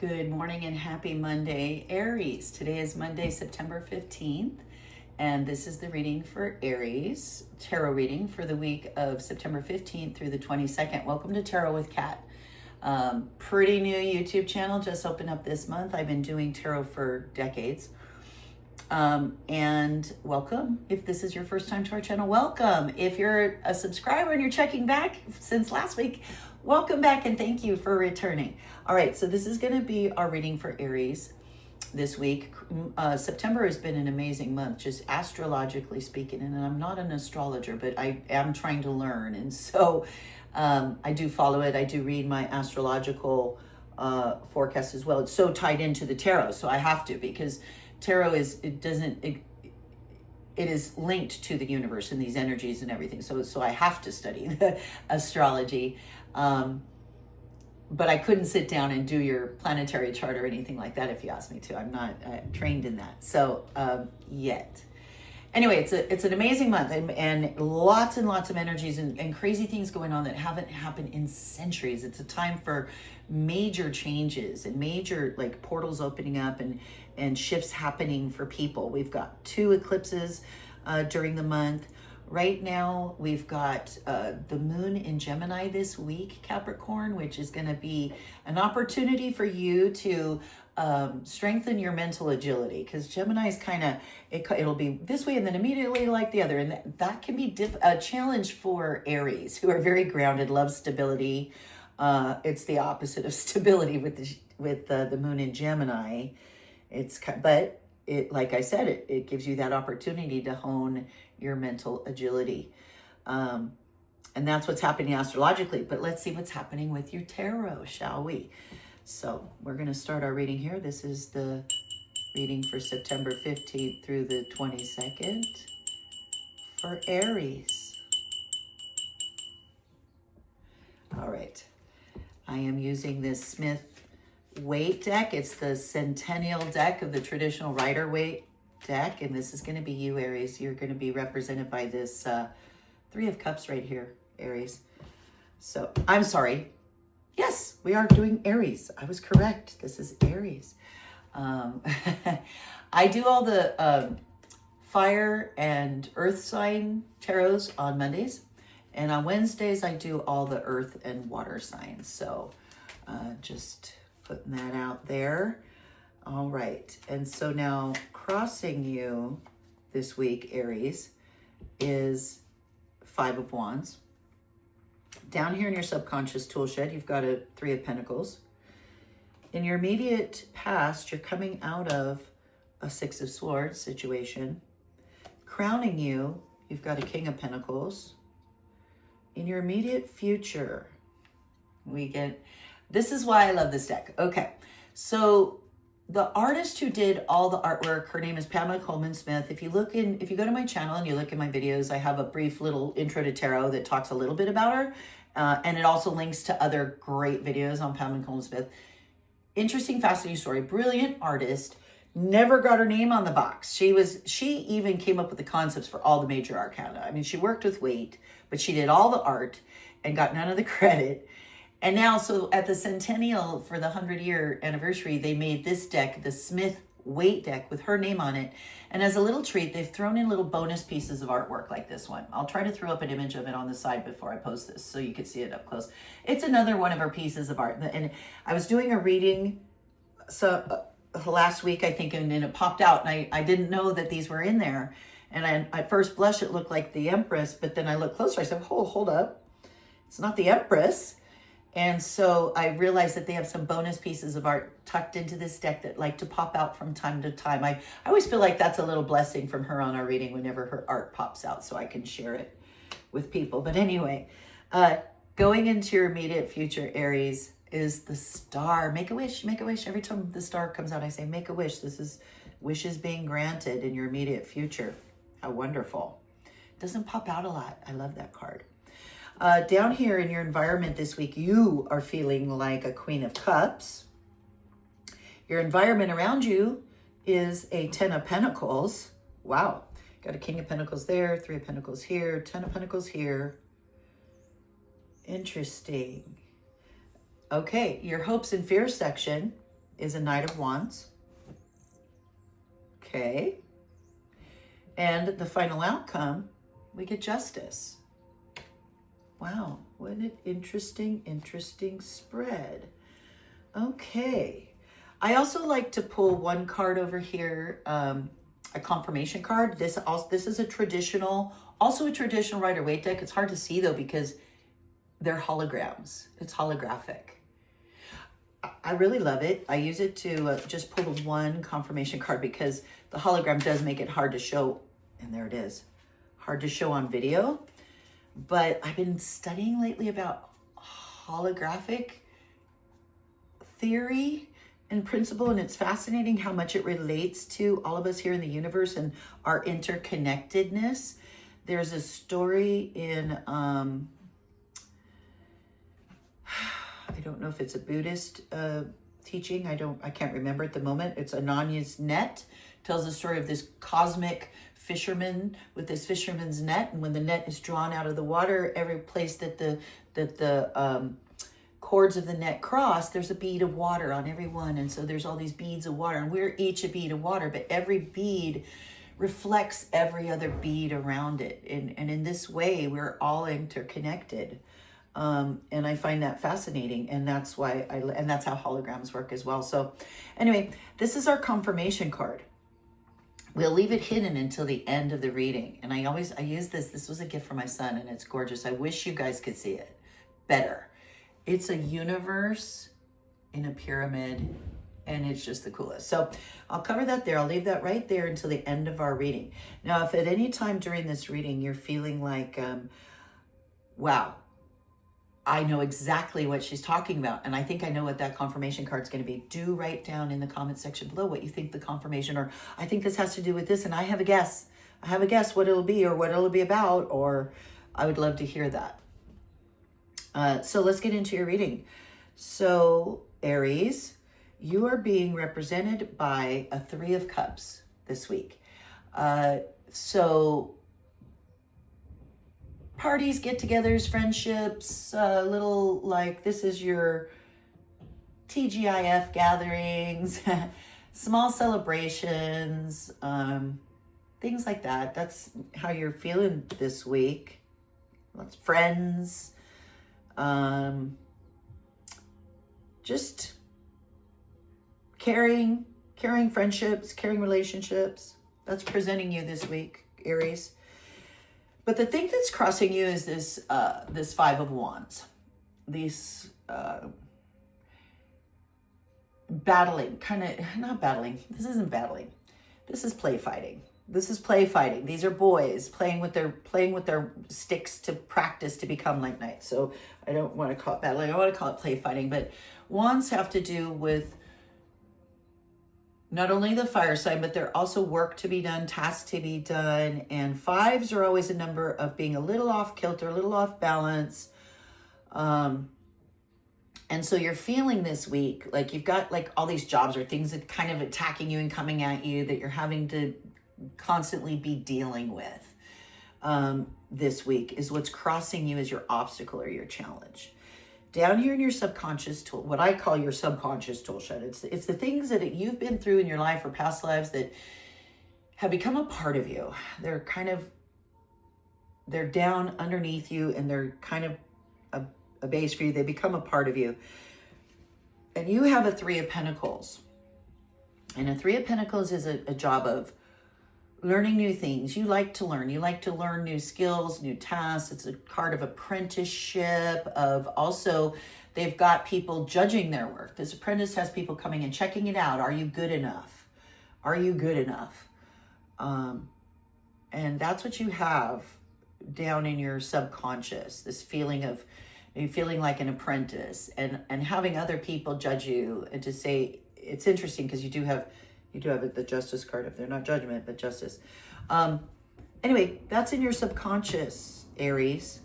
Good morning and happy Monday, Aries. Today is Monday, September 15th, and this is the reading for Aries, tarot reading for the week of September 15th through the 22nd. Welcome to Tarot with Kat. Pretty new YouTube channel, just opened up this month. I've been doing tarot for decades. And welcome. If this is your first time to our channel, welcome. If you're a subscriber and you're checking back since last week, welcome back and thank you for returning. All right, so this is going to be our reading for Aries this week. September has been an amazing month, just astrologically speaking, and I'm not an astrologer, but I am trying to learn. And so I do follow it. I do read my astrological forecast as well. It's so tied into the tarot, so I have to, because tarot it is linked to the universe and these energies and everything. So I have to study the astrology. But I couldn't sit down and do your planetary chart or anything like that if you asked me to. I'm not trained in that. So yet. Anyway, it's an amazing month and lots of energies and crazy things going on that haven't happened in centuries. It's a time for major changes and major portals opening up and shifts happening for people. We've got 2 eclipses during the month. Right now, we've got the moon in Gemini this week, Capricorn, which is going to be an opportunity for you to strengthen your mental agility, because Gemini is it'll be this way and then immediately like the other. And that can be a challenge for Aries, who are very grounded, love stability. It's the opposite of stability with the moon in Gemini. But like I said, it gives you that opportunity to hone your mental agility. And that's what's happening astrologically. But let's see what's happening with your tarot, shall we? So we're going to start our reading here. This is the reading for September 15th through the 22nd for Aries. All right. I am using this Smith Waite deck. It's the Centennial deck of the traditional Rider-Waite deck, and this is going to be you, Aries. You're going to be represented by this 3 of Cups right here, Aries. So I'm sorry. Yes, we are doing Aries. I was correct. This is Aries. I do all the fire and earth sign tarots on Mondays, and on Wednesdays I do all the earth and water signs. So just putting that out there. All right. And so now crossing you this week, Aries, is 5 of Wands. Down here in your subconscious tool shed, you've got a 3 of Pentacles. In your immediate past, you're coming out of a 6 of Swords situation. Crowning you, you've got a King of Pentacles. In your immediate future, this is why I love this deck. Okay, so the artist who did all the artwork, her name is Pamela Coleman Smith. If you go to my channel and you look at my videos, I have a brief little intro to tarot that talks a little bit about her. And it also links to other great videos on Pamela Coleman Smith. Interesting, fascinating story. Brilliant artist. Never got her name on the box. She even came up with the concepts for all the major arcana. I mean, she worked with Waite, but she did all the art and got none of the credit. And now, so at the Centennial for the 100-year anniversary, they made this deck, the Smith Waite deck, with her name on it. And as a little treat, they've thrown in little bonus pieces of artwork like this one. I'll try to throw up an image of it on the side before I post this so you can see it up close. It's another one of her pieces of art. And I was doing a reading last week, I think, and it popped out. And I didn't know that these were in there. And at first blush, it looked like the Empress. But then I looked closer. I said, hold up. It's not the Empress. And so I realized that they have some bonus pieces of art tucked into this deck that like to pop out from time to time. I always feel like that's a little blessing from her on our reading whenever her art pops out, so I can share it with people. But anyway, going into your immediate future, Aries, is the Star. Make a wish, make a wish. Every time the star comes out, I say, make a wish. This is wishes being granted in your immediate future. How wonderful. It doesn't pop out a lot. I love that card. Down here in your environment this week, you are feeling like a Queen of Cups. Your environment around you is a 10 of Pentacles. Wow. Got a King of Pentacles there, 3 of Pentacles here, 10 of Pentacles here. Interesting. Okay, your hopes and fears section is a Knight of Wands. Okay. And the final outcome, we get Justice. Wow, what an interesting spread. Okay. I also like to pull one card over here, a confirmation card. This is a traditional, also a traditional Rider-Waite deck. It's hard to see though because they're holograms. It's holographic. I really love it. I use it to just pull the one confirmation card because the hologram does make it hard to show. And there it is. Hard to show on video. But I've been studying lately about holographic theory and principle, and it's fascinating how much it relates to all of us here in the universe and our interconnectedness. There's a story in, I don't know if it's a Buddhist teaching. I can't remember at the moment. It's Ananya's net. Tells the story of this cosmic fisherman with this fisherman's net, and when the net is drawn out of the water, every place that the cords of the net cross, there's a bead of water on every one, and so there's all these beads of water, and we're each a bead of water, but every bead reflects every other bead around it, and in this way, we're all interconnected. And I find that fascinating, and that's why and that's how holograms work as well. So anyway, this is our confirmation card. We'll leave it hidden until the end of the reading. And I use this. This was a gift from my son, and it's gorgeous. I wish you guys could see it better. It's a universe in a pyramid, and it's just the coolest. So I'll cover that there. I'll leave that right there until the end of our reading. Now, if at any time during this reading you're feeling like, wow, I know exactly what she's talking about, and I think I know what that confirmation card is going to be, do write down in the comment section below what you think the confirmation, or I think this has to do with this, and I have a guess. I have a guess what it'll be or what it'll be about, or I would love to hear that. So let's get into your reading. So Aries, you are being represented by a 3 of Cups this week. So parties, get-togethers, friendships, little like this is your TGIF gatherings, small celebrations, things like that. That's how you're feeling this week. Lots of friends, just caring friendships, caring relationships. That's presenting you this week, Aries. But the thing that's crossing you is this this 5 of Wands. These battling, not battling. This isn't battling. This is play fighting. This is play fighting. These are boys playing with their sticks to practice to become like knights. So I don't want to call it battling. I want to call it play fighting. But Wands have to do with not only the fire sign, but there are also work to be done, tasks to be done. And 5s are always a number of being a little off kilter, a little off balance. And so you're feeling this week like you've got like all these jobs or things that kind of attacking you and coming at you that you're having to constantly be dealing with. This week is what's crossing you as your obstacle or your challenge. Down here in your subconscious tool, what I call your subconscious tool shed, it's the things that you've been through in your life or past lives that have become a part of you. They're down underneath you, and they're kind of a base for you. They become a part of you. And you have a 3 of Pentacles. And a 3 of Pentacles is a job of learning new things. You like to learn. You like to learn new skills, new tasks. It's a card of apprenticeship, of also they've got people judging their work. This apprentice has people coming and checking it out. Are you good enough? Are you good enough? And that's what you have down in your subconscious, this feeling of you feeling like an apprentice and having other people judge you and to say, it's interesting because you do have the Justice card, if they're not judgment, but justice. Anyway, that's in your subconscious, Aries.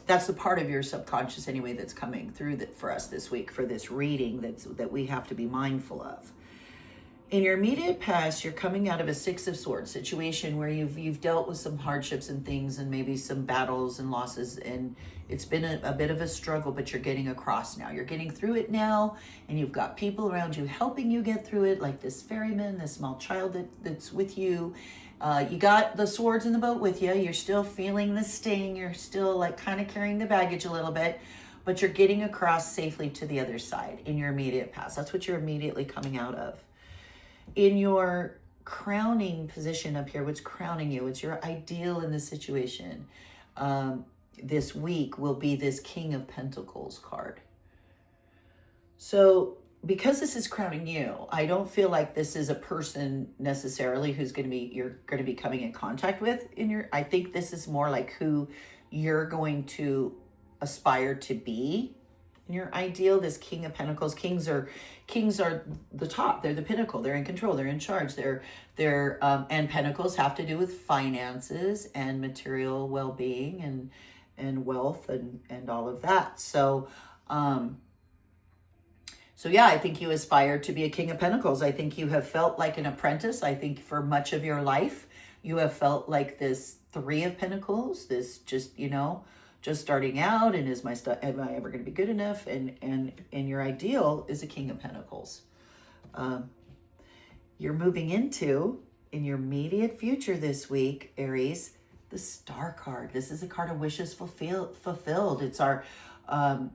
That's the part of your subconscious anyway that's coming through for us this week for this reading that we have to be mindful of. In your immediate past, you're coming out of a Six of Swords situation where you've dealt with some hardships and things, and maybe some battles and losses, and it's been a bit of a struggle, but you're getting across now. You're getting through it now, and you've got people around you helping you get through it, like this ferryman, this small child that's with you. You got the swords in the boat with you. You're still feeling the sting. You're still like kind of carrying the baggage a little bit, but you're getting across safely to the other side in your immediate past. That's what you're immediately coming out of. In your crowning position up here, what's crowning you, it's your ideal in this situation. This week will be this King of Pentacles card. So because this is crowning you, I don't feel like this is a person necessarily who's you're going to be coming in contact with I think this is more like who you're going to aspire to be in your ideal. This King of Pentacles. Kings are the top. They're the pinnacle. They're in control. They're in charge. And Pentacles have to do with finances and material well-being and wealth and all of that. So yeah, I think you aspire to be a King of Pentacles. I think you have felt like an apprentice. I think for much of your life, you have felt like this Three of Pentacles, this just starting out, and am I ever going to be good enough? And your ideal is a King of Pentacles. You're moving into, in your immediate future this week, Aries, the Star card. This is a card of wishes fulfilled. It's our the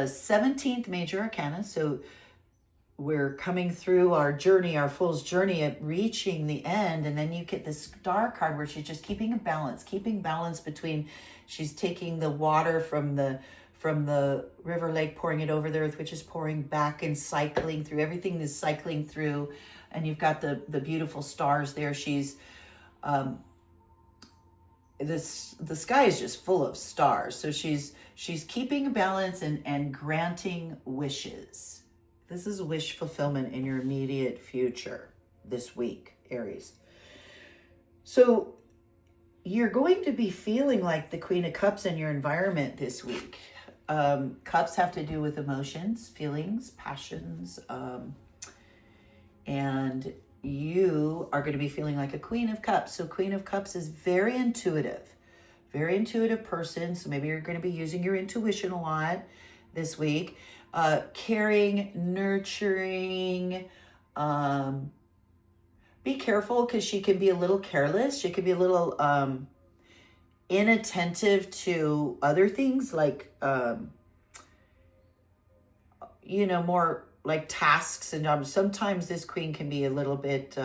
17th major arcana. So we're coming through our journey, our fool's journey at reaching the end. And then you get this Star card where she's just keeping balance between, she's taking the water from the river, lake, pouring it over the earth, which is pouring back and cycling through. Everything is cycling through. And you've got the beautiful stars there. She's, the sky is just full of stars. So she's keeping a balance and granting wishes. This is wish fulfillment in your immediate future this week, Aries. So you're going to be feeling like the Queen of Cups in your environment this week. Cups have to do with emotions, feelings, passions, and you are going to be feeling like a Queen of Cups. So Queen of Cups is very intuitive person. So maybe you're going to be using your intuition a lot this week. Caring, nurturing. Be careful because she can be a little careless. She can be a little inattentive to other things like, more like tasks and jobs. Sometimes this queen can be a little bit,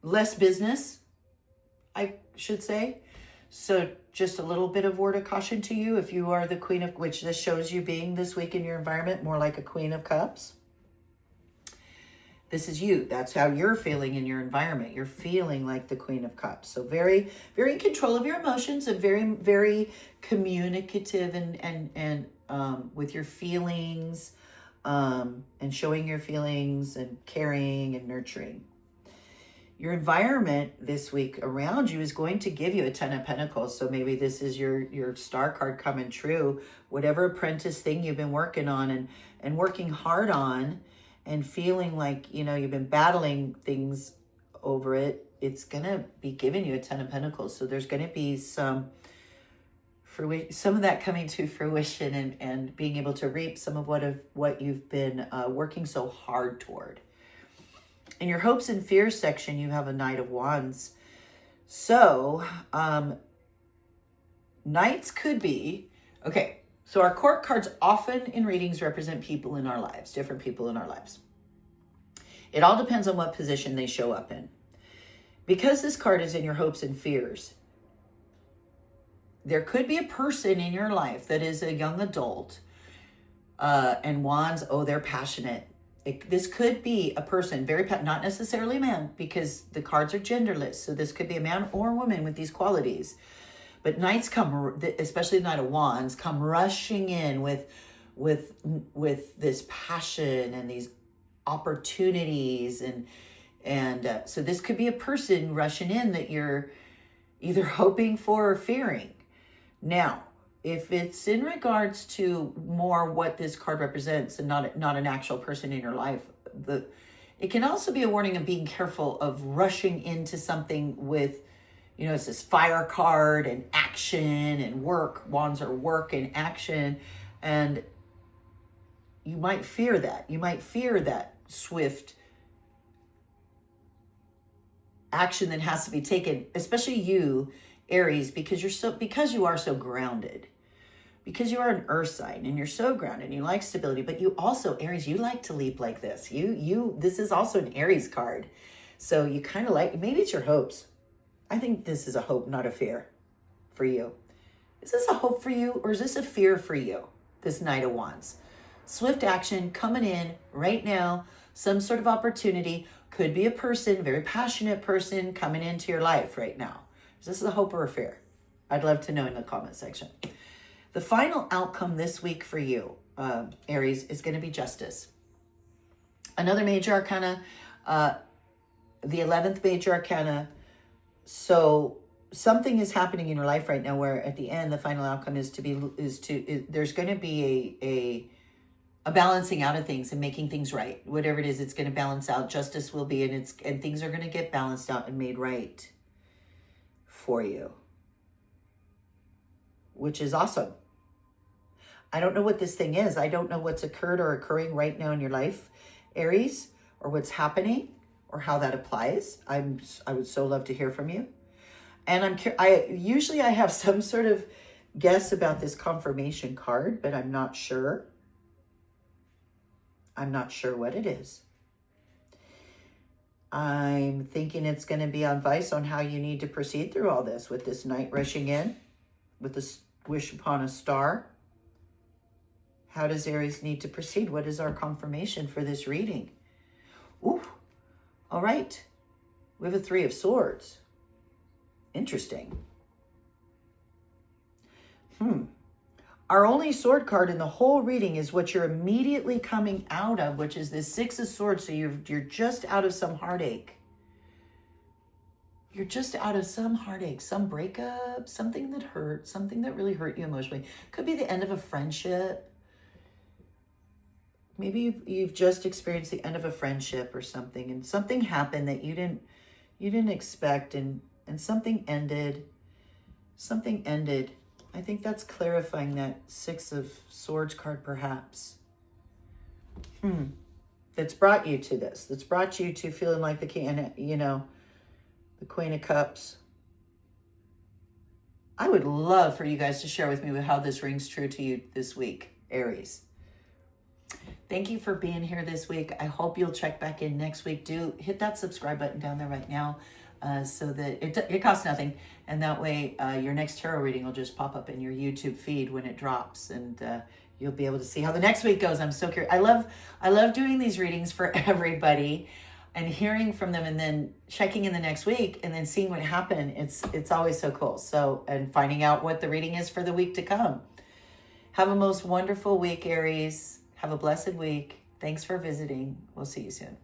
less business, I should say. So just a little bit of word of caution to you if you are the Queen of, which this shows you being this week in your environment, more like a Queen of Cups. This is you. That's how you're feeling in your environment. You're feeling like the Queen of Cups. So very, very in control of your emotions and very, very communicative and with your feelings and showing your feelings and caring and nurturing. Your environment this week around you is going to give you a Ten of Pentacles. So maybe this is your Star card coming true. Whatever apprentice thing you've been working on and working hard on and feeling like, you've been battling things over it, it's going to be giving you a Ten of Pentacles. So there's going to be some of that coming to fruition and being able to reap some of what you've been working so hard toward. In your hopes and fears section, you have a Knight of Wands. So, Knights could be, okay, so our court cards often in readings represent people in our lives, different people in our lives. It all depends on what position they show up in. Because this card is in your hopes and fears, there could be a person in your life that is a young adult, and Wands, they're passionate. This could be a person, not necessarily a man, because the cards are genderless. So this could be a man or a woman with these qualities. But Knights come, especially the Knight of Wands, come rushing in with this passion and these opportunities. And so this could be a person rushing in that you're either hoping for or fearing. Now, if it's in regards to more what this card represents and not an actual person in your life, it can also be a warning of being careful of rushing into something with, it's this fire card and action and work. Wands are work and action. And you might fear that. You might fear that swift action that has to be taken, especially you, Aries, because you are so grounded. Because you are an earth sign and you're so grounded and you like stability, but you also, Aries, you like to leap like this. This is also an Aries card. So you kind of like, maybe it's your hopes. I think this is a hope, not a fear for you. Is this a hope for you or is this a fear for you? This Knight of Wands. Swift action coming in right now. Some sort of opportunity. Could be a person, very passionate person coming into your life right now. Is this a hope or a fear? I'd love to know in the comment section. The final outcome this week for you, Aries, is going to be justice. Another major arcana, the 11th major arcana. So something is happening in your life right now where at the end, the final outcome is there's going to be a balancing out of things and making things right. Whatever it is, it's going to balance out. Justice will be, and things are going to get balanced out and made right for you, which is awesome. I don't know what this thing is. I don't know what's occurred or occurring right now in your life, Aries, or what's happening or how that applies. I would so love to hear from you. And I usually have some sort of guess about this confirmation card, but I'm not sure. I'm not sure what it is. I'm thinking it's going to be advice on how you need to proceed through all this with this Knight rushing in, with this wish upon a star. How does Aries need to proceed? What is our confirmation for this reading? Ooh, all right. We have a 3 of Swords. Interesting. Our only sword card in the whole reading is what you're immediately coming out of, which is this 6 of Swords. So you're just out of some heartache. You're just out of some heartache, some breakup, something that hurt, something that really hurt you emotionally. Could be the end of a friendship. Maybe you've just experienced the end of a friendship or something, and something happened that you didn't expect, and something ended. Something ended. I think that's clarifying that 6 of Swords card, perhaps. That's brought you to this. That's brought you to feeling like the king, the Queen of Cups. I would love for you guys to share with me how this rings true to you this week, Aries. Thank you for being here this week. I hope you'll check back in next week. Do hit that subscribe button down there right now so that it costs nothing. And that way your next tarot reading will just pop up in your YouTube feed when it drops. And you'll be able to see how the next week goes. I'm so curious. I love doing these readings for everybody and hearing from them and then checking in the next week and then seeing what happened. It's always so cool. So, and finding out what the reading is for the week to come. Have a most wonderful week, Aries. Have a blessed week. Thanks for visiting. We'll see you soon.